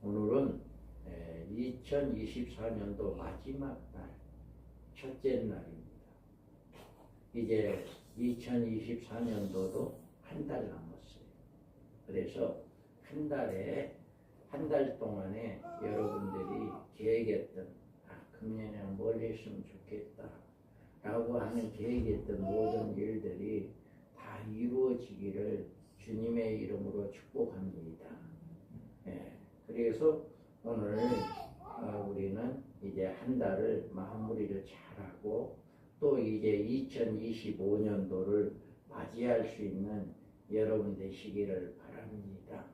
오늘은 2024년도 마지막 날, 첫째 날입니다. 이제 2024년도도 한 달 남았어요. 그래서 한 달 동안에 여러분들이 계획했던 금년에 뭘 했으면 좋겠다 라고 하는 계획했던 모든 일들이 다 이루어지기를 주님의 이름으로 축복합니다. 그래서 오늘 우리는 이제 한 달을 마무리를 잘하고 또 이제 2025년도를 맞이할 수 있는 여러분 되시기를 바랍니다.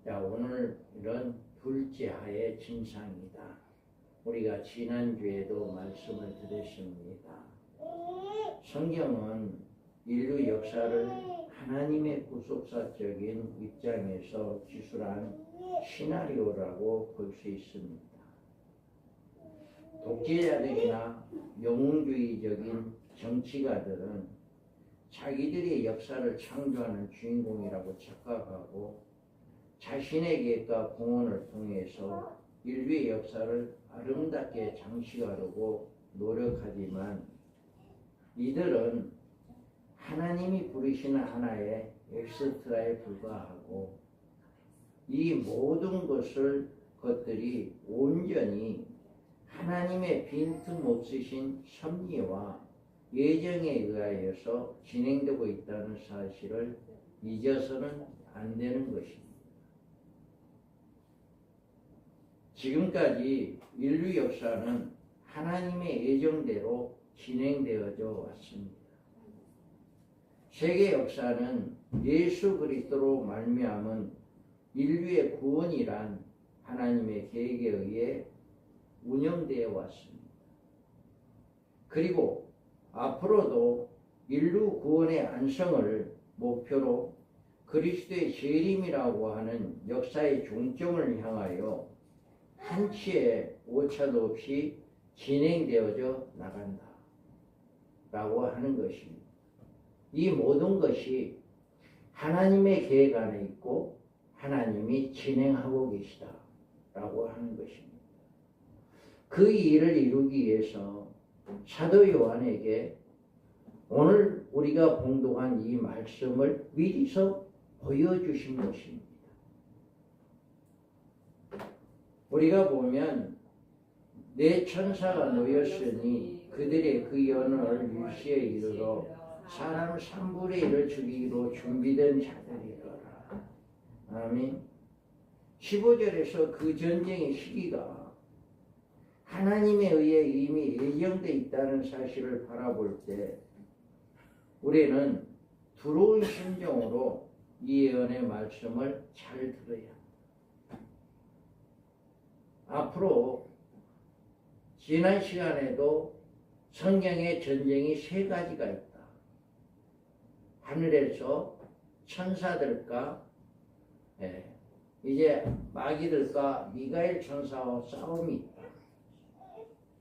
자, 오늘은 둘째 하의 진상이다. 우리가 지난주에도 말씀을 드렸습니다. 성경은 인류 역사를 하나님의 구속사적인 입장에서 기술한 시나리오라고 볼 수 있습니다. 독재자들이나 영웅주의적인 정치가들은 자기들의 역사를 창조하는 주인공이라고 착각하고 자신의 계획과 공헌을 통해서 인류의 역사를 아름답게 장식하려고 노력하지만 이들은 하나님이 부르시는 하나의 엑스트라에 불과하고 이 모든 것들이 온전히 하나님의 빈틈없으신 섭리와 예정에 의하여서 진행되고 있다는 사실을 잊어서는 안 되는 것입니다. 지금까지 인류 역사는 하나님의 예정대로 진행되어져 왔습니다. 세계 역사는 예수 그리스도로 말미암은 인류의 구원이란 하나님의 계획에 의해 운영되어 왔습니다. 그리고 앞으로도 인류 구원의 안성을 목표로 그리스도의 재림이라고 하는 역사의 종점을 향하여 한치의 오차도 없이 진행되어져 나간다 라고 하는 것입니다. 이 모든 것이 하나님의 계획 안에 있고 하나님이 진행하고 계시다 라고 하는 것입니다. 그 일을 이루기 위해서 사도 요한에게 오늘 우리가 봉독한 이 말씀을 미리서 보여주신 것입니다. 우리가 보면 네 천사가 놓였으니 그들의 그 연을 일시에 이르러 사람 3분의 1을 죽이기로 준비된 자들이더라. 아멘. 15절에서 그 전쟁의 시기가 하나님에 의해 이미 예정되어 있다는 사실을 바라볼 때 우리는 두려운 심정으로 이 예언의 말씀을 잘 들어야 합니다. 앞으로 지난 시간에도 성경의 전쟁이 세 가지가 있다. 하늘에서 천사들과 이제 마귀들과 미가엘 천사와 싸움이 있다.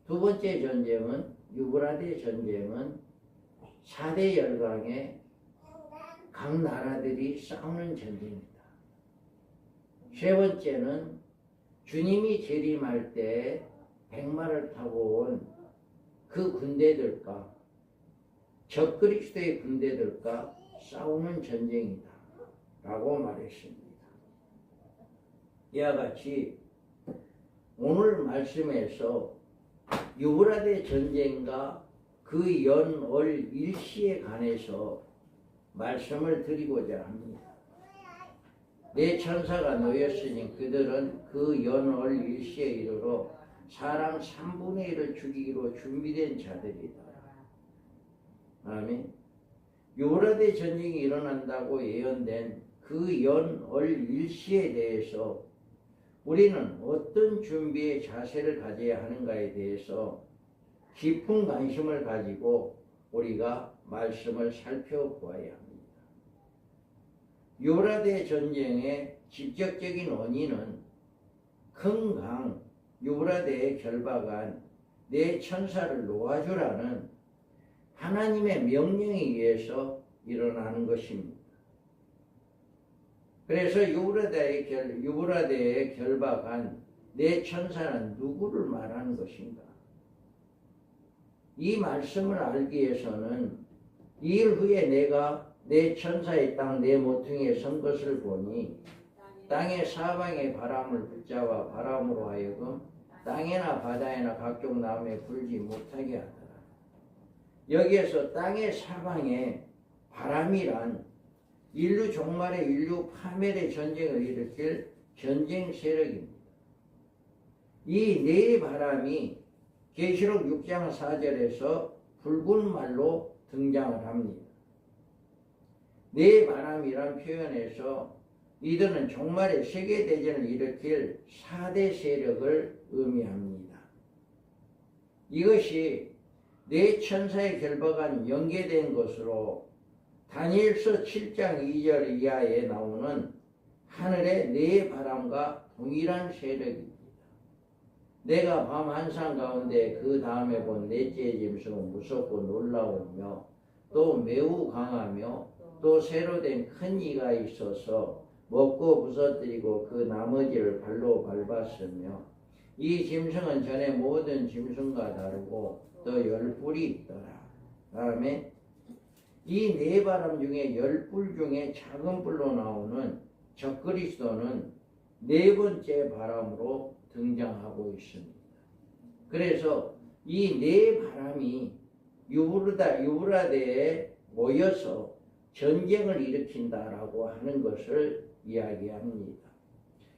두 번째 전쟁은 유브라데 전쟁은 4대 열강의 각 나라들이 싸우는 전쟁이다. 세 번째는 주님이 재림할 때 백마를 타고 온 그 군대들과 적그리스도의 군대들과 싸우는 전쟁이다 라고 말했습니다. 이와 같이 오늘 말씀에서 유브라데 전쟁과 그 연월 일시에 관해서 말씀을 드리고자 합니다. 네 천사가 놓였으니 그들은 그 연월 일시에 이르러 사람 3분의 1을 죽이기로 준비된 자들이다. 아멘. 유브라데 전쟁이 일어난다고 예언된 그 연월 일시에 대해서 우리는 어떤 준비의 자세를 가져야 하는가에 대해서 깊은 관심을 가지고 우리가 말씀을 살펴보아야 합니다. 유브라데 전쟁의 직접적인 원인은 큰 강 유브라데에 결박한 네 천사를 놓아주라는 하나님의 명령에 의해서 일어나는 것입니다. 그래서 유브라데에 결박한 내 천사는 누구를 말하는 것인가? 이 말씀을 알기 위해서는 이일 후에 내가 내 천사의 땅 내 모퉁이에 선 것을 보니 땅의 사방의 바람을 붙잡아 바람으로 하여금 땅에나 바다에나 각종 나무에 불지 못하게 하더라. 여기에서 땅의 사방에 바람이란 인류 종말의 인류 파멸의 전쟁을 일으킬 전쟁 세력입니다. 이 네 바람이 계시록 6장 4절에서 붉은 말로 등장을 합니다. 네 바람이란 표현에서 이들은 종말의 세계대전을 일으킬 4대 세력을 의미합니다. 이것이 네 천사의 결박안 연계된 것으로 다니엘서 7장 2절 이하에 나오는 하늘의 네 바람과 동일한 세력입니다. 내가 밤 한상 가운데 그 다음에 본 넷째 짐승은 무섭고 놀라우며 또 매우 강하며 또 새로 된 큰 이가 있어서 먹고 부서뜨리고 그 나머지를 발로 밟았으며 이 짐승은 전에 모든 짐승과 다르고 또 10뿔이 있더라. 다음에 이 네 바람 중에 10뿔 중에 작은 뿔로 나오는 적그리스도는 네 번째 바람으로 등장하고 있습니다. 그래서 이 네 바람이 유브라데에 모여서 전쟁을 일으킨다라고 하는 것을 이야기합니다.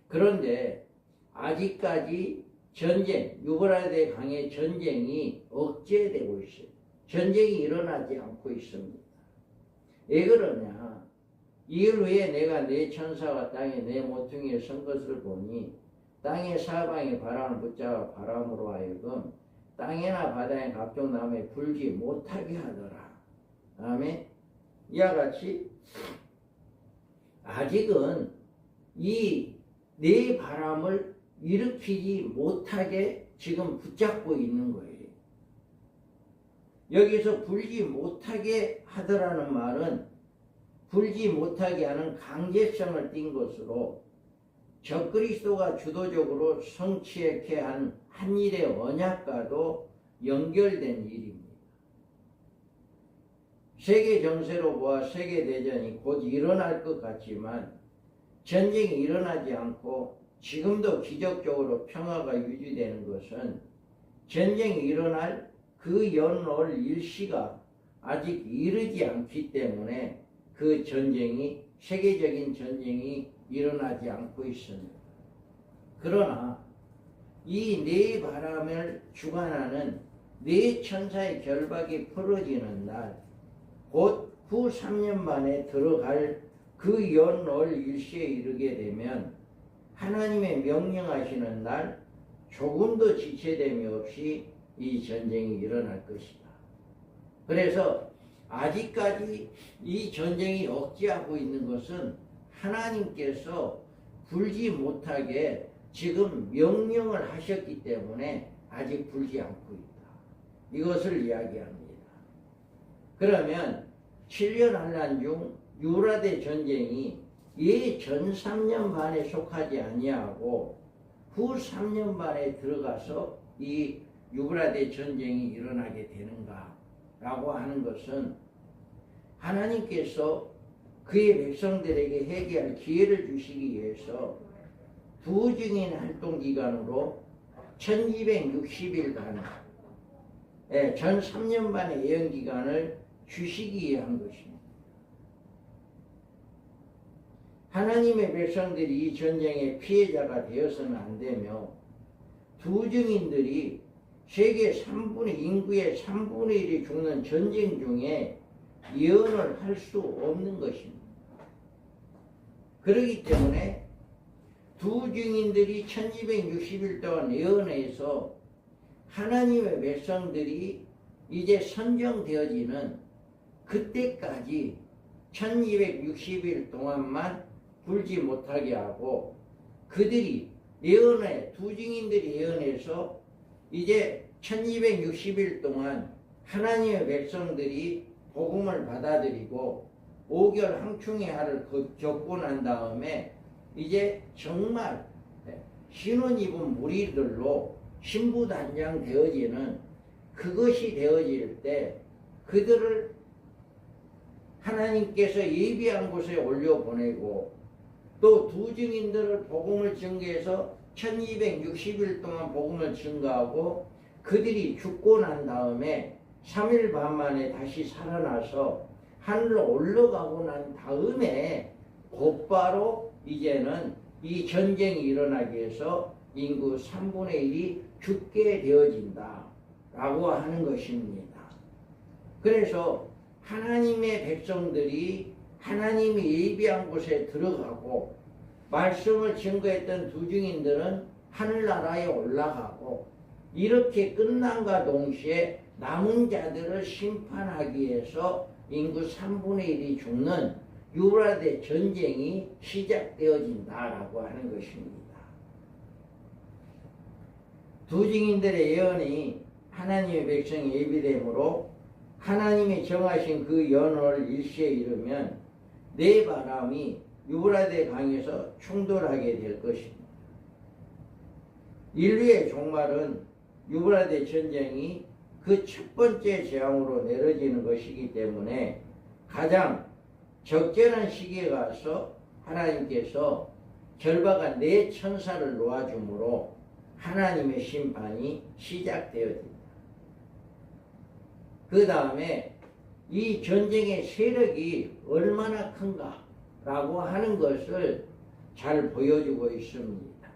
그런데 아직까지 유브라데 강의 전쟁이 억제되고 있어요. 전쟁이 일어나지 않고 있습니다. 왜 그러냐? 이일 후에 내가 내 천사가 땅에 내 모퉁이에 선 것을 보니 땅의 사방에 바람을 붙잡아 바람으로 하여금 땅에나 바다에 각종 나무에 불지 못하게 하더라. 다음에 이와 같이 아직은 이 네 바람을 일으키지 못하게 지금 붙잡고 있는 거예요. 여기서 불지 못하게 하더라는 말은 불지 못하게 하는 강제성을 띈 것으로 적그리스도가 주도적으로 성취하게 한 일의 언약과도 연결된 일입니다. 세계 정세로 보아 세계 대전이 곧 일어날 것 같지만 전쟁이 일어나지 않고 지금도 기적적으로 평화가 유지되는 것은 전쟁이 일어날 그 연올 일시가 아직 이르지 않기 때문에 그 전쟁이 세계적인 전쟁이 일어나지 않고 있습니다. 그러나 이 네 바람을 주관하는 네 천사의 결박이 풀어지는 날, 곧 후 3년 만에 들어갈 그 연올 일시에 이르게 되면 하나님의 명령하시는 날 조금도 지체됨이 없이 이 전쟁이 일어날 것이다. 그래서 아직까지 이 전쟁이 억제하고 있는 것은 하나님께서 불지 못하게 지금 명령을 하셨기 때문에 아직 불지 않고 있다. 이것을 이야기합니다. 그러면 7년 환난 중 유브라데 전쟁이 전 3년 반에 속하지 아니하고 후 3년 반에 들어가서 이 유브라데 전쟁이 일어나게 되는가 라고 하는 것은 하나님께서 그의 백성들에게 회개할 기회를 주시기 위해서 부증인 활동 기간으로 1260일간 전 3년 반의 예언 기간을 주시기 위한 것입니다. 하나님의 백성들이 이 전쟁의 피해자가 되어서는 안 되며 두 증인들이 세계 3분의 인구의 3분의 1이 죽는 전쟁 중에 예언을 할 수 없는 것입니다. 그렇기 때문에 두 증인들이 1260일 동안 예언해서 하나님의 백성들이 이제 선정되어지는 그때까지 1260일 동안만 불지 못하게 하고 그들이 두 증인들이 예언해서 이제 1260일 동안 하나님의 백성들이 복음을 받아들이고 5개월 항충의 겪고 난 다음에 이제 정말 신혼 입은 무리들로 신부단장 되어지는 그것이 되어질 때 그들을 하나님께서 예비한 곳에 올려보내고 또 두 증인들을 복음을 증거해서 1260일 동안 복음을 증거하고 그들이 죽고 난 다음에 3일 반 만에 다시 살아나서 하늘로 올라가고 난 다음에 곧바로 이제는 이 전쟁이 일어나기 위해서 인구 3분의 1이 죽게 되어진다 라고 하는 것입니다. 그래서 하나님의 백성들이 하나님이 예비한 곳에 들어가고 말씀을 증거했던 두 증인들은 하늘나라에 올라가고 이렇게 끝난과 동시에 남은 자들을 심판하기 위해서 인구 3분의 1이 죽는 유브라데 전쟁이 시작되어진다라고 하는 것입니다. 두 증인들의 예언이 하나님의 백성이 예비됨으로 하나님이 정하신 그 연호를 일시에 이루면 네 바람이 유브라데 강에서 충돌하게 될 것입니다. 인류의 종말은 유브라데 전쟁이 그 첫 번째 재앙으로 내려지는 것이기 때문에 가장 적절한 시기에 가서 하나님께서 결박한 네 천사를 놓아줌으로 하나님의 심판이 시작되어집니다. 그 다음에 이 전쟁의 세력이 얼마나 큰가 라고 하는 것을 잘 보여주고 있습니다.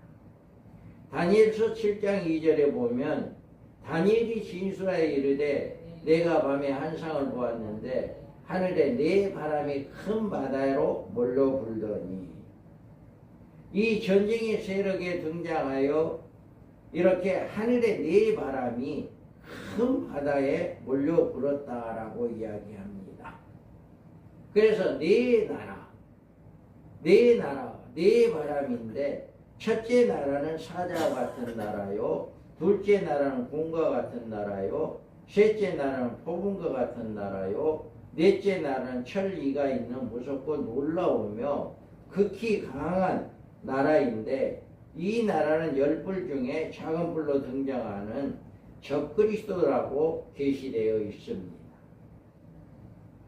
다니엘서 7장 2절에 보면 다니엘이 진술하여 이르되 내가 밤에 한상을 보았는데 하늘에 네 바람이 큰 바다로 몰려 불더니 이 전쟁의 세력에 등장하여 이렇게 하늘에 네 바람이 큰 바다에 몰려 불었다라고 이야기합니다. 그래서 네 바람인데 첫째 나라는 사자와 같은 나라요, 둘째 나라는 곰과 같은 나라요, 셋째 나라는 폭음과 같은 나라요, 넷째 나라는 천리가 있는 무섭고 놀라우며 극히 강한 나라인데 이 나라는 10뿔 중에 작은 뿔로 등장하는 적그리스도라고 계시되어 있습니다.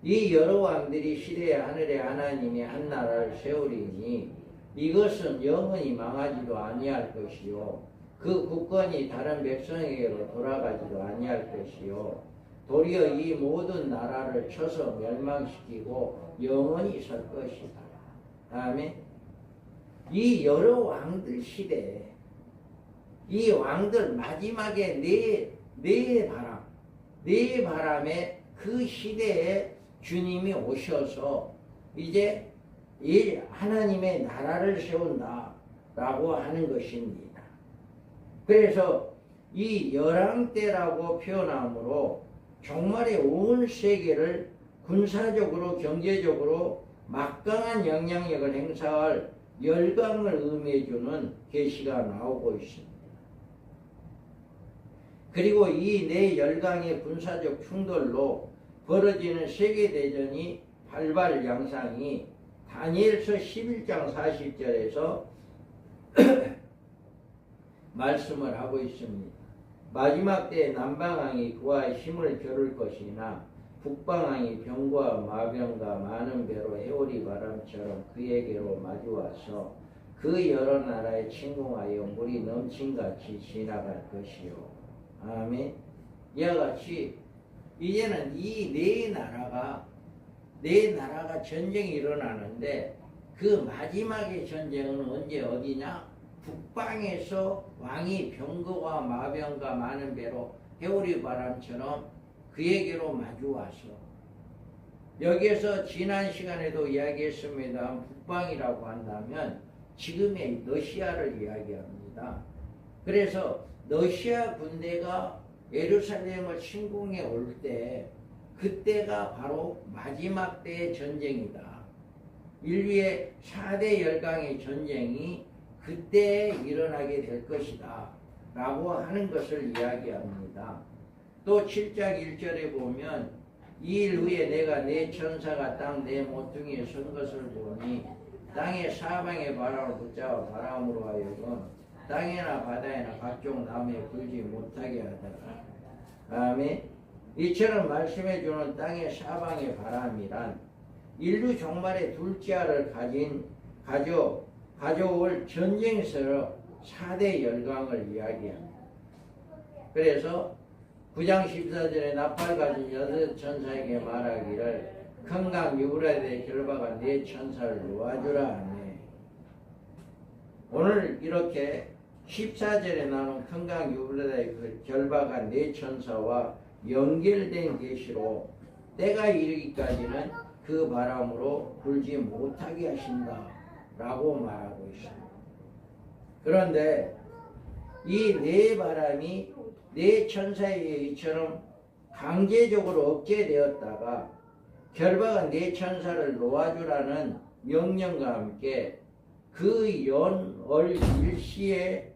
이 여러 왕들이 시대에 하늘에 하나님이 한 나라를 세우리니 이것은 영원히 망하지도 아니할 것이요 그 국권이 다른 백성에게로 돌아가지도 아니할 것이요 도리어 이 모든 나라를 쳐서 멸망시키고 영원히 설 것이다. 다음에 이 여러 왕들 시대에 이 왕들 마지막에 네 바람에 그 시대에 주님이 오셔서 이제 하나님의 나라를 세운다라고 하는 것입니다. 그래서 이 열왕 때라고 표현함으로 종말의 온 세계를 군사적으로 경제적으로 막강한 영향력을 행사할 열강을 의미해주는 계시가 나오고 있습니다. 그리고 이 네 열강의 군사적 충돌로 벌어지는 세계대전이 발발 양상이 다니엘서 11장 40절에서 말씀을 하고 있습니다. 마지막 때에 남방왕이 그와 힘을 겨룰 것이나 북방왕이 병과 마병과 많은 배로 해오리 바람처럼 그에게로 마주와서 그 여러 나라에 침공하여 물이 넘친같이 지나갈 것이요. 아멘. 이와 같이 이제는 이 네 나라가 전쟁이 일어나는데 그 마지막의 전쟁은 언제 어디냐? 북방에서 왕이 병거와 마병과 많은 배로 해오리 바람처럼 그에게로 마주와서 여기에서 지난 시간에도 이야기했습니다. 북방이라고 한다면 지금의 러시아를 이야기합니다. 그래서 러시아 군대가 예루살렘을 침공해 올 때 그때가 바로 마지막 때의 전쟁이다. 인류의 4대 열강의 전쟁이 그때 일어나게 될 것이다 라고 하는 것을 이야기합니다. 또 7장 1절에 보면 2일 후에 내가 네 천사가 땅 내 모퉁이에 선 것을 보니 땅의 사방의 바람을 붙잡아 바람으로 하여금 땅이나 바다에나 각종 나무에 굴지 못하게 하더라. 아멘. 이처럼 말씀해 주는 땅의 사방의 바람이란 인류 종말의 둘째 알을 가져올 전쟁에서 4대 열강을 이야기합니다. 그래서 9장 14절에 나팔 가진 여섯 천사에게 말하기를 큰 강 유브라데 결박한 네 천사를 놓아주라 하네. 오늘 이렇게 14절에 나오는 큰 강 유브라데 결박한 네 천사와 연결된 계시로 때가 이르기까지는 그 바람으로 불지 못하게 하신다 라고 말하고 있습니다. 그런데 이 네 바람이 네 천사에 의해 이처럼 강제적으로 억제되었다가 결박한 네 천사를 놓아주라는 명령과 함께 그 연월 일시에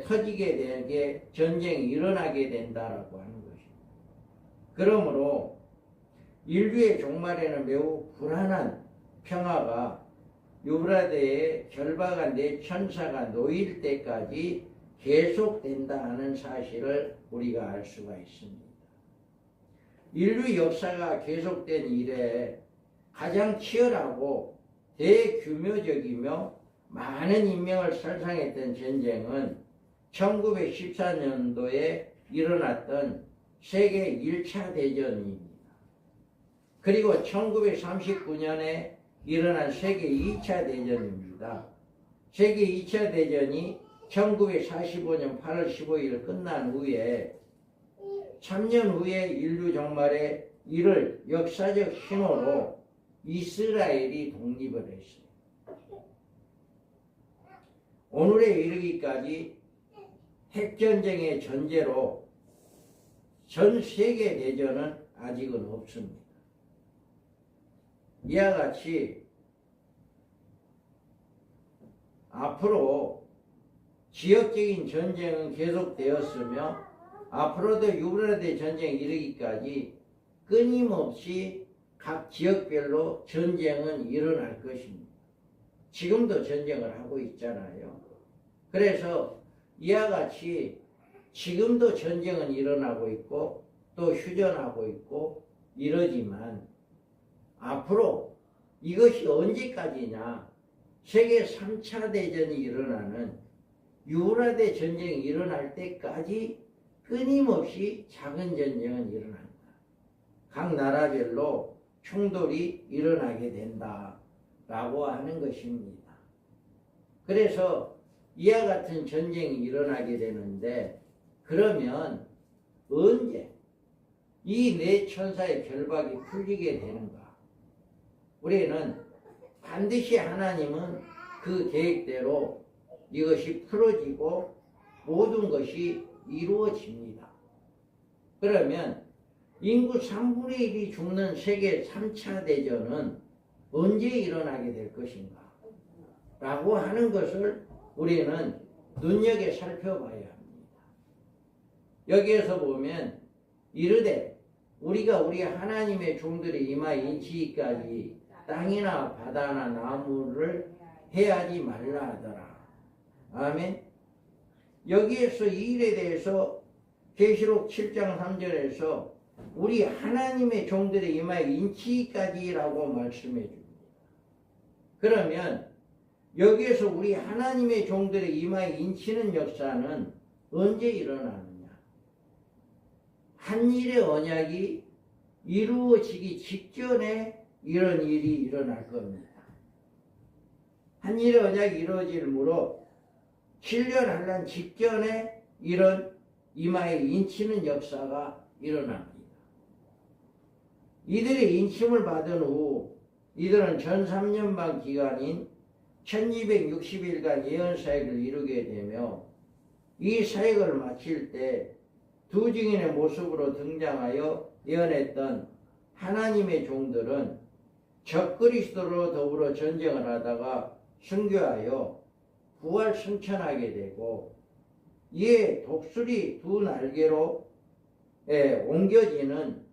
터지게 되게 전쟁이 일어나게 된다라고 하는 것입니다. 그러므로 인류의 종말에는 매우 불안한 평화가 유브라데에 결박한 네 천사가 놓일 때까지 계속된다 하는 사실을 우리가 알 수가 있습니다. 인류 역사가 계속된 이래 가장 치열하고 대규모적이며 많은 인명을 살상했던 전쟁은 1914년도에 일어났던 세계 1차 대전입니다. 그리고 1939년에 일어난 세계 2차 대전입니다. 세계 2차 대전이 1945년 8월 15일 끝난 후에 3년 후에 인류 종말에 이를 역사적 신호로 이스라엘이 독립을 했습니다. 오늘에 이르기까지 핵전쟁의 전제로 전 세계 대전은 아직은 없습니다. 이와 같이 앞으로 지역적인 전쟁은 계속되었으며 앞으로도 유브라데 전쟁이 이르기까지 끊임없이 각 지역별로 전쟁은 일어날 것입니다. 지금도 전쟁을 하고 있잖아요. 그래서 이와 같이 지금도 전쟁은 일어나고 있고 또 휴전하고 있고 이러지만 앞으로 이것이 언제까지냐, 세계 3차 대전이 일어나는 유브라데 전쟁이 일어날 때까지 끊임없이 작은 전쟁은 일어난다. 각 나라별로 충돌이 일어나게 된다라고 하는 것입니다. 그래서 이와 같은 전쟁이 일어나게 되는데 그러면 언제 이 네 천사의 결박이 풀리게 되는가? 우리는 반드시 하나님은 그 계획대로 이것이 풀어지고 모든 것이 이루어집니다. 그러면 인구 3분의 1이 죽는 세계 3차 대전은 언제 일어나게 될 것인가? 라고 하는 것을 우리는 눈여겨 살펴봐야 합니다. 여기에서 보면 이르되 우리가 우리 하나님의 종들의 이마 인치기까지 땅이나 바다나 나무를 해하지 말라 하더라. 아멘. 여기에서 이 일에 대해서 계시록 7장 3절에서 우리 하나님의 종들의 이마에 인치기까지라고 말씀해 줍니다. 그러면 여기에서 우리 하나님의 종들의 이마에 인치는 역사는 언제 일어나느냐? 한 일의 언약이 이루어지기 직전에 이런 일이 일어날 겁니다. 한 일의 언약이 이루어질므로 7년 한란 직전에 이런 이마에 인치는 역사가 일어납니다. 이들이 인침을 받은 후 이들은 전 3년반 기간인 1260일간 예언 사역을 이루게 되며 이 사역을 마칠 때 두 증인의 모습으로 등장하여 예언했던 하나님의 종들은 적그리스도로 더불어 전쟁을 하다가 순교하여 부활 승천하게 되고 이에 독수리 두 날개로 옮겨지는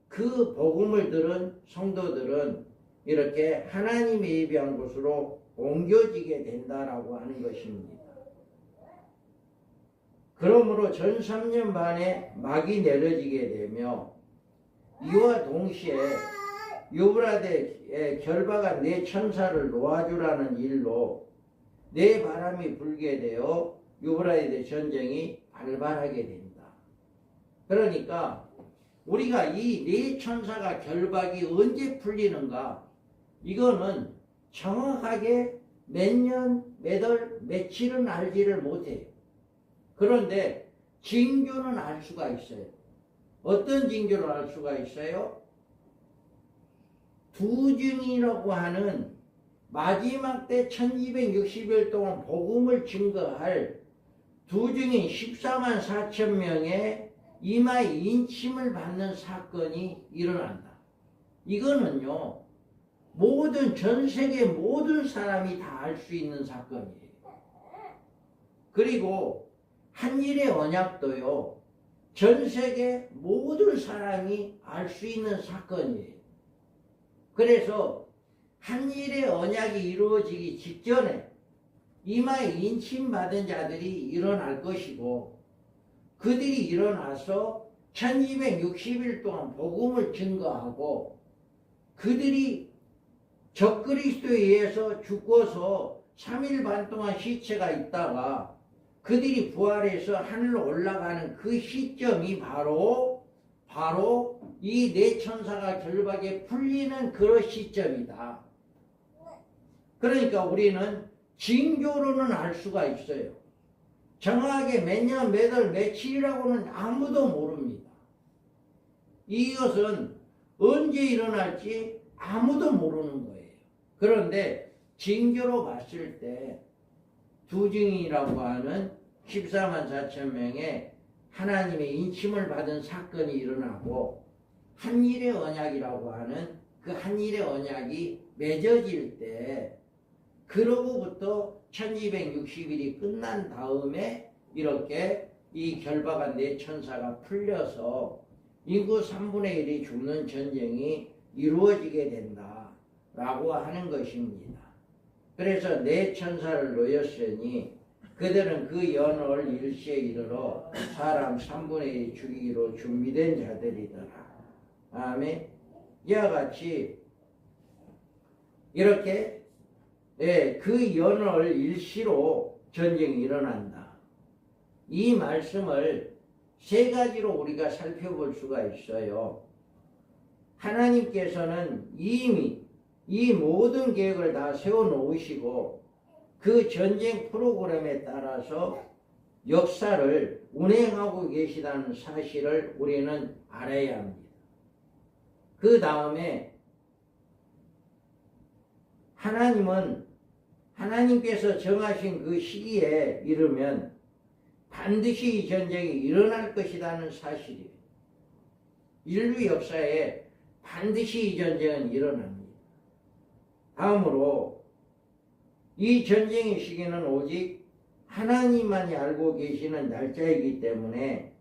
그 복음을 들은 성도들은 이렇게 하나님의 예비한 곳으로 옮겨지게 된다라고 하는 것입니다. 그러므로 전 3년 반에 막이 내려지게 되며 이와 동시에 유브라데의 결박한 네 천사를 놓아주라는 일로 네 바람이 불게 되어 유브라데 전쟁이 발발하게 된다. 그러니까 우리가 이 네 천사가 결박이 언제 풀리는가, 이거는 정확하게 몇 년, 몇 월, 며칠은 알지를 못해요. 그런데 징조는 알 수가 있어요. 어떤 징조를 알 수가 있어요? 두증이라고 하는 마지막 때 1260일 동안 복음을 증거할 두증인 14만 4천 명의 이마에 인침을 받는 사건이 일어난다. 이거는요, 전 세계 모든 사람이 다 알 수 있는 사건이에요. 그리고 한일의 언약도요, 전 세계 모든 사람이 알 수 있는 사건이에요. 그래서 한일의 언약이 이루어지기 직전에 이마에 인침받은 자들이 일어날 것이고, 그들이 일어나서 1260일 동안 복음을 증거하고, 그들이 적그리스도에 의해서 죽고서 3일 반 동안 시체가 있다가 그들이 부활해서 하늘로 올라가는 그 시점이 바로 이 네 천사가 결박에 풀리는 그런 시점이다. 그러니까 우리는 징조로는 알 수가 있어요. 정확하게 몇 년, 몇 월, 며칠이라고는 아무도 모릅니다. 이것은 언제 일어날지 아무도 모르는 거예요. 그런데 징조로 봤을 때 두증이라고 하는 14만 4천 명의 하나님의 인침을 받은 사건이 일어나고, 한일의 언약이라고 하는 그 한일의 언약이 맺어질 때, 그로부터 1260일이 끝난 다음에 이렇게 이 결박한 네 천사가 풀려서 인구 3분의 1이 죽는 전쟁이 이루어지게 된다라고 하는 것입니다. 그래서 네 천사를 놓였으니 그들은 그 연월 일시에 이르러 사람 3분의 1이 죽이기로 준비된 자들이더라. 아멘. 이와 같이 이렇게 그 연월 일시로 전쟁이 일어난다. 이 말씀을 세 가지로 우리가 살펴볼 수가 있어요. 하나님께서는 이미 이 모든 계획을 다 세워놓으시고 그 전쟁 프로그램에 따라서 역사를 운행하고 계시다는 사실을 우리는 알아야 합니다. 그 다음에 하나님께서 정하신 그 시기에 이르면 반드시 이 전쟁이 일어날 것이라는 사실이에요. 인류 역사에 반드시 이 전쟁은 일어납니다. 다음으로 이 전쟁의 시기는 오직 하나님만이 알고 계시는 날짜이기 때문에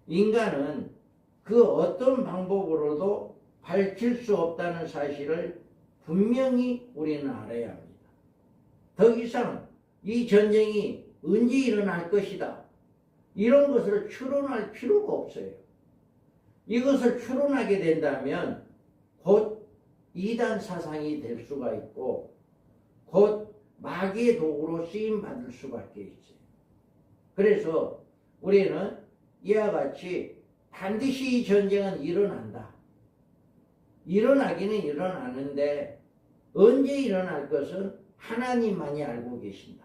인간은 그 어떤 방법으로도 밝힐 수 없다는 사실을 분명히 우리는 알아야 합니다. 더 이상 이 전쟁이 언제 일어날 것이다, 이런 것을 추론할 필요가 없어요. 이것을 추론하게 된다면 곧 이단 사상이 될 수가 있고 곧 마귀의 도구로 쓰임받을 수밖에 있어요. 그래서 우리는 이와 같이 반드시 이 전쟁은 일어난다. 일어나기는 일어나는데 언제 일어날 것은 하나님만이 알고 계신다.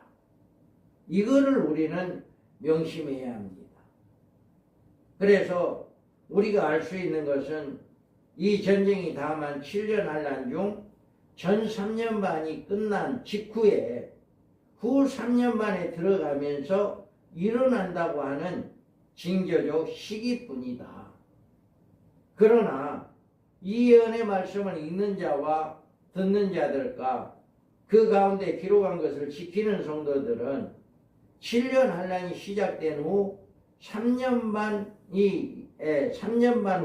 이거를 우리는 명심해야 합니다. 그래서 우리가 알 수 있는 것은 이 전쟁이 다만 7년 한란 중 전 3년 반이 끝난 직후에 후 3년 반에 들어가면서 일어난다고 하는 징조적 시기뿐이다. 그러나 이 예언의 말씀을 읽는 자와 듣는 자들과 그 가운데 기록한 것을 지키는 성도들은 7년 한란이 시작된 후 3년 반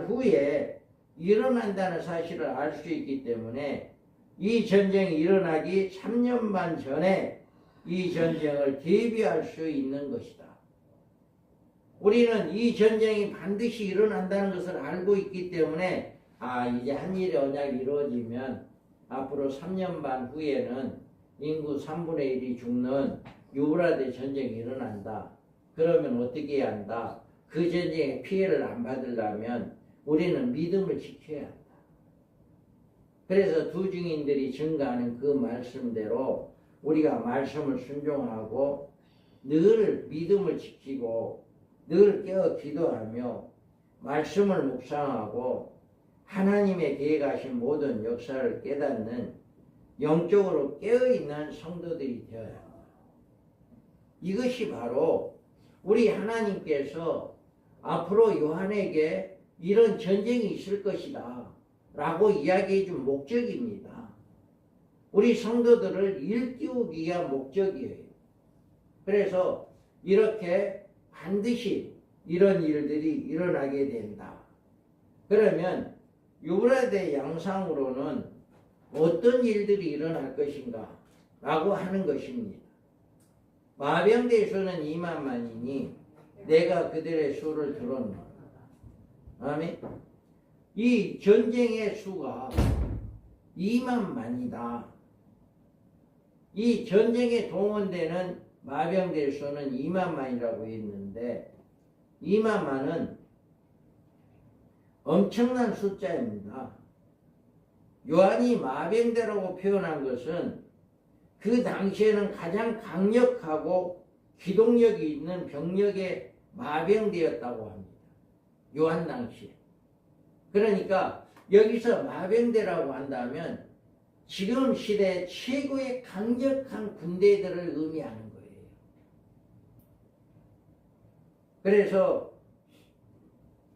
후에 일어난다는 사실을 알 수 있기 때문에 이 전쟁이 일어나기 3년 반 전에 이 전쟁을 대비할 수 있는 것이다. 우리는 이 전쟁이 반드시 일어난다는 것을 알고 있기 때문에 이제 한일의 언약이 이루어지면 앞으로 3년 반 후에는 인구 3분의 1이 죽는 유브라데 전쟁이 일어난다. 그러면 어떻게 해야 한다? 그 전쟁의 피해를 안 받으려면 우리는 믿음을 지켜야 한다. 그래서 두 증인들이 증거하는 그 말씀대로 우리가 말씀을 순종하고 늘 믿음을 지키고 늘 깨어 기도하며 말씀을 묵상하고 하나님의 계획하신 모든 역사를 깨닫는 영적으로 깨어있는 성도들이 되어야 합니다. 이것이 바로 우리 하나님께서 앞으로 요한에게 이런 전쟁이 있을 것이다 라고 이야기해 준 목적입니다. 우리 성도들을 일깨우기 위한 목적이에요. 그래서 이렇게 반드시 이런 일들이 일어나게 된다. 그러면 유브라데 양상으로는 어떤 일들이 일어날 것인가 라고 하는 것입니다. 마병대의 수는 2만만이니 내가 그들의 수를 들었노라. 아멘. 이 전쟁의 수가 2만만이다. 이 전쟁에 동원되는 마병대의 수는 2만만이라고 했는데 2만만은 엄청난 숫자입니다. 요한이 마병대라고 표현한 것은 그 당시에는 가장 강력하고 기동력이 있는 병력의 마병대였다고 합니다. 요한 당시에. 그러니까 여기서 마병대라고 한다면 지금 시대 최고의 강력한 군대들을 의미하는 거예요. 그래서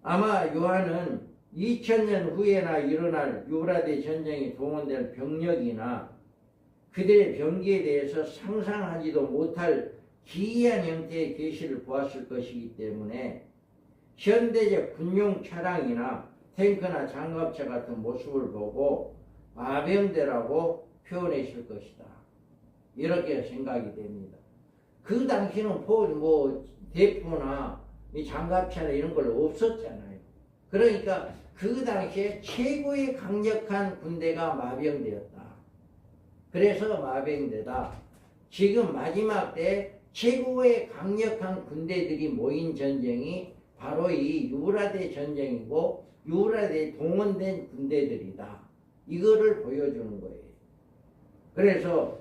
아마 요한은 2000년 후에나 일어날 유브라데 전쟁에 동원될 병력이나 그들의 병기에 대해서 상상하지도 못할 기이한 형태의 계시를 보았을 것이기 때문에 현대적 군용 차량이나 탱크나 장갑차 같은 모습을 보고 마병대라고 표현했을 것이다. 이렇게 생각이 됩니다. 그 당시는 대포나 이 장갑차나 이런 걸 없었잖아요. 그러니까 그 당시에 최고의 강력한 군대가 마병대였다. 그래서 마병대다. 지금 마지막 때 최고의 강력한 군대들이 모인 전쟁이 바로 이 유브라데 전쟁이고 유브라데에 동원된 군대들이다. 이거를 보여주는 거예요. 그래서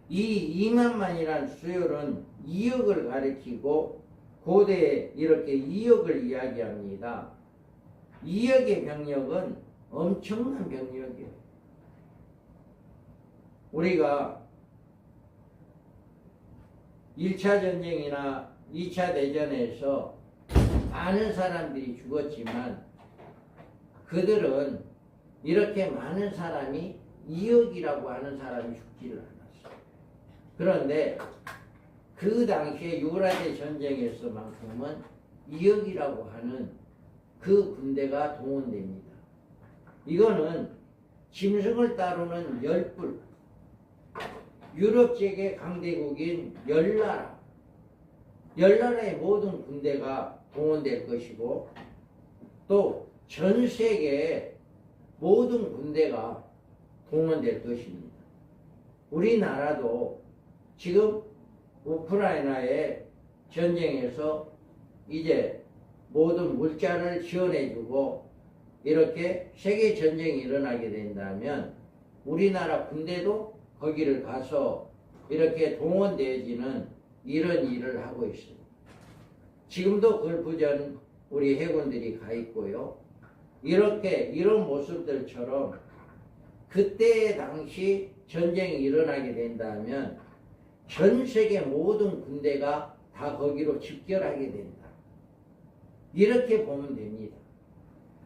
이 2만만이라는 수열은 2억을 가리키고 고대에 이렇게 2억을 이야기합니다. 2억의 병력은 엄청난 병력이에요. 우리가 1차 전쟁이나 2차 대전에서 많은 사람들이 죽었지만 그들은 이렇게 많은 사람이 2억이라고 하는 사람이 죽지를 않았어요. 그런데 그 당시에 유브라데 전쟁에서만큼은 2억이라고 하는 그 군대가 동원됩니다. 이거는 짐승을 따르는 10뿔, 유럽 제계 강대국인 10나라, 10나라의 모든 군대가 동원될 것이고 또 전 세계의 모든 군대가 동원될 것입니다. 우리나라도 지금 우크라이나의 전쟁에서 이제 모든 물자를 지원해주고 이렇게 세계 전쟁이 일어나게 된다면 우리나라 군대도 거기를 가서 이렇게 동원되어지는 이런 일을 하고 있습니다. 지금도 걸프전 우리 해군들이 가 있고요. 이렇게 이런 모습들처럼 그때 당시 전쟁이 일어나게 된다면 전 세계 모든 군대가 다 거기로 집결하게 된다. 이렇게 보면 됩니다.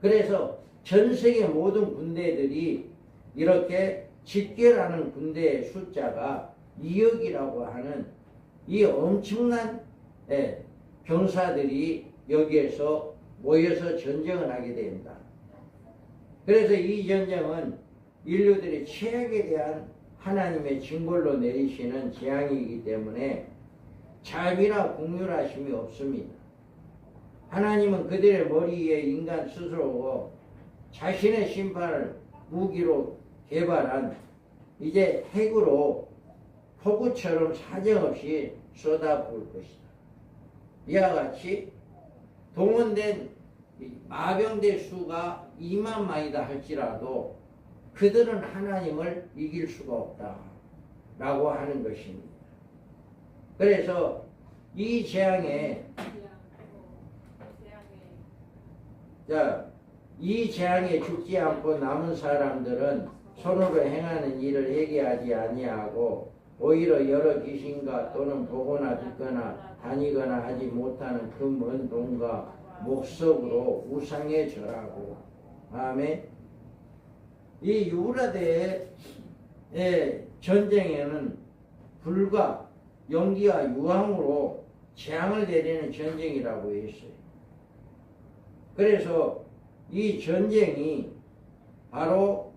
그래서 전 세계 모든 군대들이 이렇게 집결하는 군대의 숫자가 2억이라고 하는 이 엄청난 병사들이 여기에서 모여서 전쟁을 하게 된다. 그래서 이 전쟁은 인류들의 최악에 대한 하나님의 징벌로 내리시는 재앙이기 때문에 자비나 공률하심이 없습니다. 하나님은 그들의 머리 위에 인간 스스로고 자신의 심판을 무기로 개발한 이제 핵으로 폭우처럼 사정없이 쏟아부을 것이다. 이와 같이 동원된 마병대 수가 2만 명이다 할지라도 그들은 하나님을 이길 수가 없다 라고 하는 것입니다. 그래서 이 재앙에 이 재앙에 죽지 않고 남은 사람들은 손으로 행하는 일을 회개하지 아니하고 오히려 여러 귀신과 또는 보거나 듣거나 다니거나 하지 못하는 그 먼 돈과 목석으로 우상에 절하고. 아멘. 이 유브라데의 전쟁에는 불과 연기와 유황으로 재앙을 내리는 전쟁이라고 했어요. 그래서 이 전쟁이 바로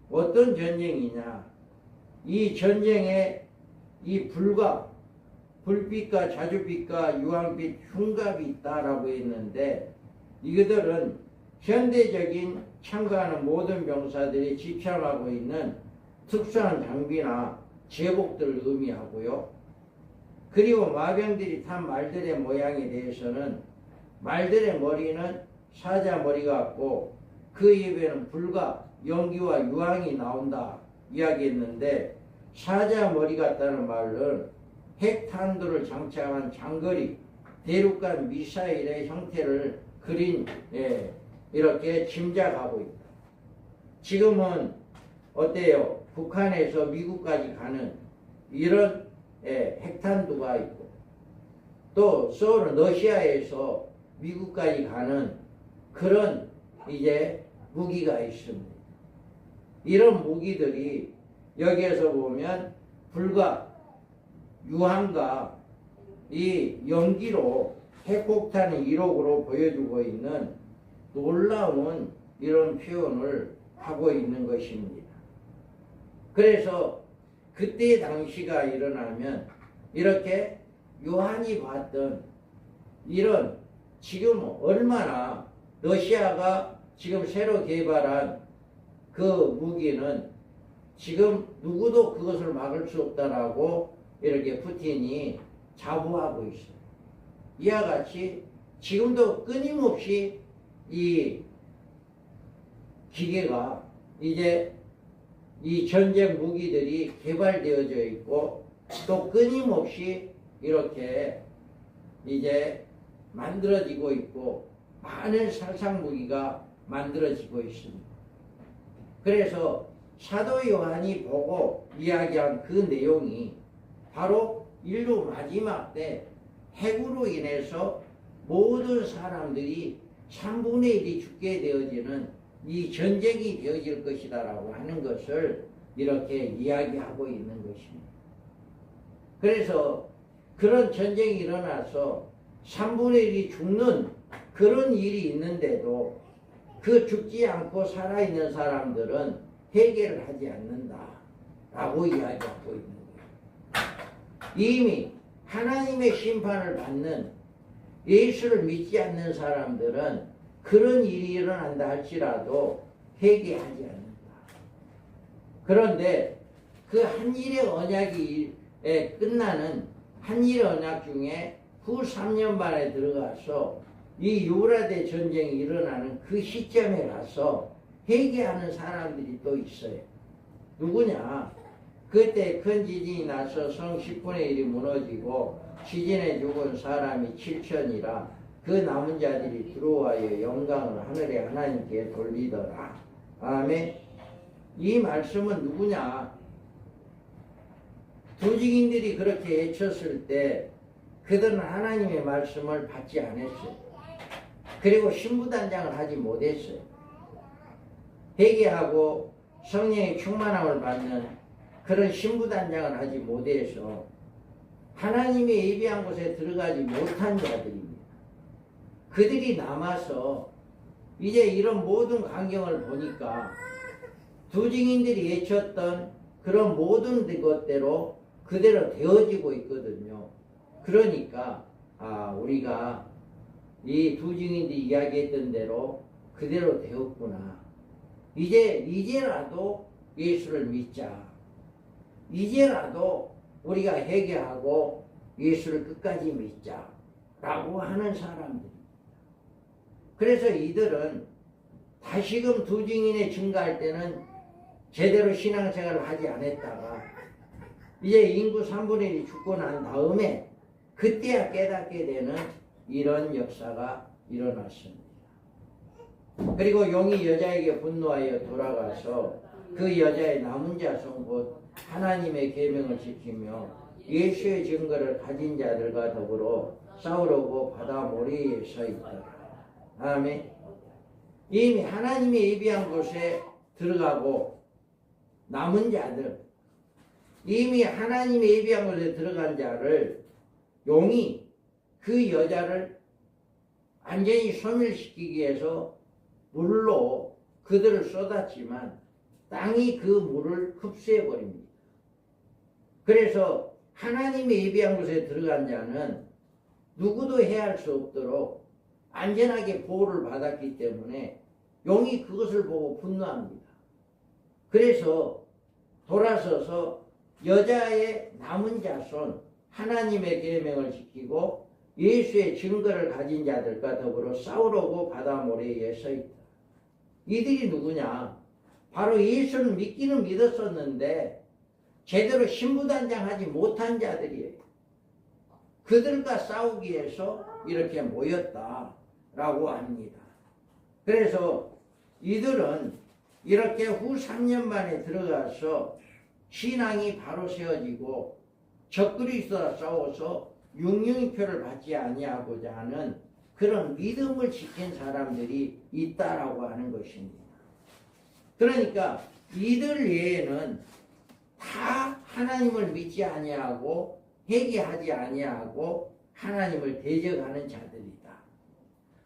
어떤 전쟁이냐, 이 전쟁에 이 불과 불빛과 자주빛과 유황빛 흉갑이 있다라고 했는데, 이것들은 현대적인 참가하는 모든 병사들이 집착하고 있는 특수한 장비나 제복들을 의미하고요. 그리고 마병들이 탄 말들의 모양에 대해서는 말들의 머리는 사자 머리 같고 그 입에는 불과 연기와 유황이 나온다 이야기했는데, 사자 머리 같다는 말은 핵탄두를 장착한 장거리 대륙간 미사일의 형태를 그린 이렇게 짐작하고 있다. 지금은 어때요? 북한에서 미국까지 가는 이런 핵탄두가 있고, 또 서울 러시아에서 미국까지 가는 그런 이제 무기가 있습니다. 이런 무기들이 여기에서 보면 불과 유황과 이 연기로 핵폭탄의 이록으로 보여주고 있는 놀라운 이런 표현을 하고 있는 것입니다. 그래서 그때 당시가 일어나면 이렇게 요한이 봤던 이런, 지금 얼마나 러시아가 지금 새로 개발한 그 무기는 지금 누구도 그것을 막을 수 없다라고 이렇게 푸틴이 자부하고 있어요. 이와 같이 지금도 끊임없이 이 기계가 이제 이 전쟁 무기들이 개발되어져 있고, 또 끊임없이 이렇게 이제 만들어지고 있고 많은 살상 무기가 만들어지고 있습니다. 그래서 사도 요한이 보고 이야기한 그 내용이 바로 인류 마지막 때 핵으로 인해서 모든 사람들이 3분의 1이 죽게 되어지는 이 전쟁이 되어질 것이다라고 하는 것을 이렇게 이야기하고 있는 것입니다. 그래서 그런 전쟁이 일어나서 3분의 1이 죽는 그런 일이 있는데도 그 죽지 않고 살아있는 사람들은 회개를 하지 않는다라고 이야기하고 있는 거예요. 이미 하나님의 심판을 받는, 예수를 믿지 않는 사람들은 그런 일이 일어난다 할지라도 회개하지 않는다. 그런데 그 한일의 언약이 끝나는 한일의 언약 중에 후 3년 반에 들어가서 이 유브라데 전쟁이 일어나는 그 시점에 가서 회개하는 사람들이 또 있어요. 누구냐? 그때 큰 지진이 나서 성 10분의 1이 무너지고 지진에 죽은 사람이 7천이라 그 남은 자들이 들어와여 영광을 하늘의 하나님께 돌리더라. 아멘. 이 말씀은 누구냐? 두 증인들이 그렇게 외쳤을 때 그들은 하나님의 말씀을 받지 않았어요. 그리고 신부단장을 하지 못했어요. 회개하고 성령의 충만함을 받는 그런 신부단장을 하지 못해서 하나님의 예비한 곳에 들어가지 못한 자들입니다. 그들이 남아서 이제 이런 모든 광경을 보니까 두 증인들이 외쳤던 그런 모든 것대로 그대로 되어지고 있거든요. 그러니까 우리가 이 두 증인들이 이야기했던 대로 그대로 되었구나. 이제라도 예수를 믿자. 이제라도 우리가 회개하고 예수를 끝까지 믿자. 라고 하는 사람들. 그래서 이들은 다시금 두 증인의 증거할 때는 제대로 신앙생활을 하지 않았다가 이제 인구 3분의 1이 죽고 난 다음에 그때야 깨닫게 되는 이런 역사가 일어났습니다. 그리고 용이 여자에게 분노하여 돌아가서 그 여자의 남은 자손 곧 하나님의 계명을 지키며 예수의 증거를 가진 자들과 더불어 싸우려고 바다 모래에 서 있더라. 아멘. 이미 하나님의 예비한 곳에 들어가고 남은 자들, 이미 하나님의 예비한 곳에 들어간 자를 용이 그 여자를 완전히 소멸시키기 위해서 물로 그들을 쏟았지만 땅이 그 물을 흡수해 버립니다. 그래서 하나님의 예비한 곳에 들어간 자는 누구도 해할 수 없도록 안전하게 보호를 받았기 때문에 용이 그것을 보고 분노합니다. 그래서 돌아서서 여자의 남은 자손 하나님의 계명을 지키고 예수의 증거를 가진 자들과 더불어 싸우려고 바다 모래에 서 있다. 이들이 누구냐? 바로 예수를 믿기는 믿었었는데 제대로 신부단장하지 못한 자들이에요. 그들과 싸우기 위해서 이렇게 모였다라고 합니다. 그래서 이들은 이렇게 후 3년 만에 들어가서 신앙이 바로 세워지고 적그리스도와 싸워서 융융표를 받지 아니하고자 하는 그런 믿음을 지킨 사람들이 있다라고 하는 것입니다. 그러니까 이들 외에는 다 하나님을 믿지 아니하고 회개하지 아니하고 하나님을 대적하는 자들이다.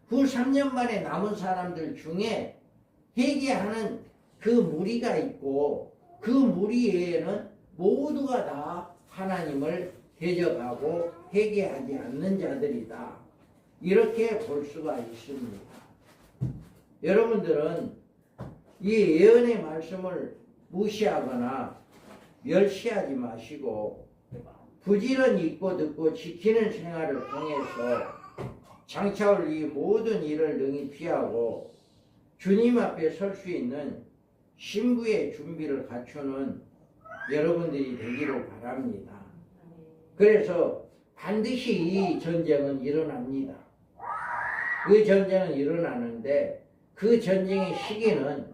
후 3년 만에 남은 사람들 중에 회개하는 그 무리가 있고 그 무리 외에는 모두가 다 하나님을 대적하고 회개하지 않는 자들이다. 이렇게 볼 수가 있습니다. 여러분들은 이 예언의 말씀을 무시하거나 멸시하지 마시고 부지런히 읽고 듣고 지키는 생활을 통해서 장차올 이 모든 일을 능히 피하고 주님 앞에 설 수 있는 신부의 준비를 갖추는 여러분들이 되기를 바랍니다. 그래서 반드시 이 전쟁은 일어납니다. 그 전쟁은 일어나는데 그 전쟁의 시기는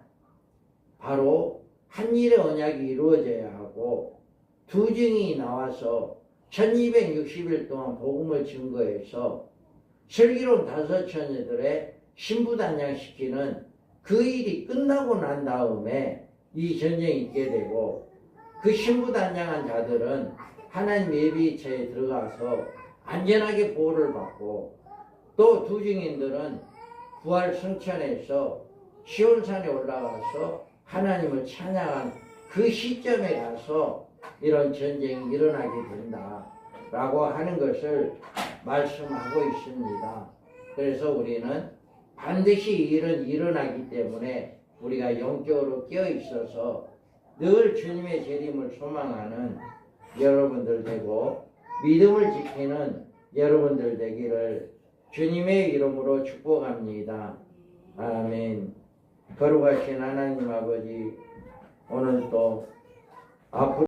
바로 한일의 언약이 이루어져야 하고 두 증이 나와서 1260일 동안 복음을 증거해서 슬기로운 5처녀들의 신부단장시키는 그 일이 끝나고 난 다음에 이 전쟁이 있게 되고 그 신부단장한 자들은 하나님 예비처에 들어가서 안전하게 보호를 받고 또 두 증인들은 부활 성천에서 시온산에 올라가서 하나님을 찬양한 그 시점에 가서 이런 전쟁이 일어나게 된다라고 하는 것을 말씀하고 있습니다. 그래서 우리는 반드시 이런 일어나기 때문에 우리가 영적으로 깨어 있어서 늘 주님의 재림을 소망하는 여러분들 되고 믿음을 지키는 여러분들 되기를 주님의 이름으로 축복합니다. 아멘. 거룩하신 하나님 아버지, 오늘 또 앞으로